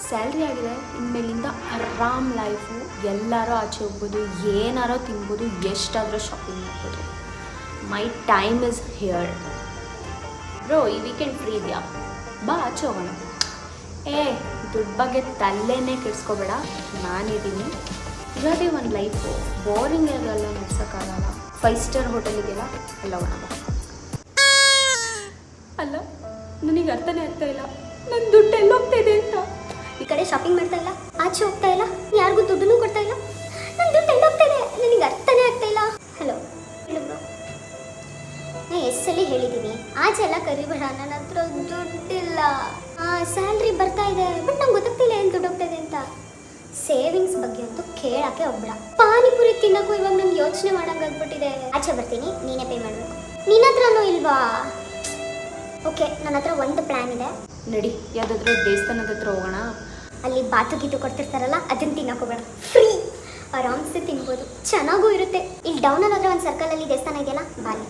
Salary ಆಗಿದೆ, ಇನ್ಮೇಲಿಂದ ಆರಾಮ್ life. ಎಲ್ಲರೂ ಆಚೆ ಹೋಗ್ಬೋದು, ಏನಾರೋ ತಿನ್ಬೋದು, ಎಷ್ಟಾದರೂ ಶಾಪಿಂಗ್ ಮಾಡ್ಬೋದು. My time is here. Bro, ಈ ವೀಕೆಂಡ್ ಫ್ರೀ ಇದೆಯಾ? ಬಾ ಆಚೆ ಹೋಗೋಣ. ದುಡ್ಡು ಬಗ್ಗೆ ತಲೆನೇ ಕೆಡಿಸ್ಕೋಬೇಡ, ನಾನಿದ್ದೀನಿ. ಇರೋದೇ ಒಂದು ಲೈಫು, ಬೋರಿಂಗ್ ಇರೋಲ್ಲ, ನಡ್ಸೋಕ್ಕಾಗಲ್ಲ. 5 ಸ್ಟಾರ್ ಹೋಟೆಲ್ ಇದೆಯಲ್ಲ, ಎಲ್ಲ ಹೋಗೋಣ ಬಾ. ಅಲ್ಲ, ನನಗೆ ಅರ್ಥನೇ ಆಗ್ತಾ ಇಲ್ಲ, ನನ್ನ ದುಡ್ಡು ಎಲ್ಲ ಹೋಗ್ತಾ ಇದೆ ಅಂತ. ಈ ಕಡೆ ಶಾಪಿಂಗ್ ಮಾಡ್ತಾ ಇಲ್ಲ, ಆಚೆ ಹೋಗ್ತಾ ಇಲ್ಲ, ಯಾರಿಗೂ ದುಡ್ಡನ್ನು ಕೊಡ್ತಾ ಇಲ್ಲ. ನನ್ನ ದುಡ್ಡು ಎಲ್ಲ ಹೋಗ್ತಾ ಇದೆ, ನನಗೆ ಅರ್ಥನೇ ಆಗ್ತಾ ಇಲ್ಲ. ಹಲೋ ಹೇಳು ಬ್ರೋ. ನಾನು ಎಷ್ಟು ಸಲ ಹೇಳಿದ್ದೀನಿ ಆಚೆ ಎಲ್ಲ ಕರಿಬೇಡ, ನನ್ನ ಹತ್ರ ದುಡ್ಡಿಲ್ಲ. ಸ್ಯಾಲ್ರಿ ಬರ್ತಾ ಇದೆ, ಬಟ್ ನಂಗೆ ಗೊತ್ತಾಗ್ತಿಲ್ಲ ಏನು ದುಡ್ಡು ಹೋಗ್ತಾ ಇದೆ ಅಂತ. ಸೇವಿಂಗ್ಸ್ ಬಗ್ಗೆ ಅಂತೂ ಕೇಳಕ್ಕೆ ಹೋಗ್ಬೇಡ. ಪಾನಿಪುರಿ ತಿನ್ನೋಕ್ಕೂ ಇವಾಗ ನಂಗೆ ಯೋಚನೆ ಮಾಡೋಂಗಾಗ್ಬಿಟ್ಟಿದೆ. ಆಚೆ ಬರ್ತೀನಿ, ನೀನೇ ಪೇ ಮಾಡಬೇಕು. ನಿನ್ನ ಹತ್ರನೂ ಇಲ್ವಾ? ಓಕೆ, ನನ್ನ ಹತ್ರ ಒಂದು ಪ್ಲ್ಯಾನ್ ಇದೆ. ನಡಿ, ಯಾವುದಾದ್ರೂ ದೇವಸ್ಥಾನದ ಹತ್ರ ಹೋಗೋಣ. ಅಲ್ಲಿ ಬಾತು ಗೀತು ಕೊಡ್ತಿರ್ತಾರಲ್ಲ, ಅದನ್ನು ತಿನ್ನೋಕೋಬೇಡ, ಫ್ರೀ ಆರಾಮ್ಸೆ ತಿನ್ಬೋದು, ಚೆನ್ನಾಗೂ ಇರುತ್ತೆ. ಇಲ್ಲಿ ಡೌನಲ್ಲಿ ಹೋದ್ರೆ ಒಂದು ಸರ್ಕಲಲ್ಲಿ ದೇವಸ್ಥಾನ ಇದೆಯಲ್ಲ, ಬಾಲಿ.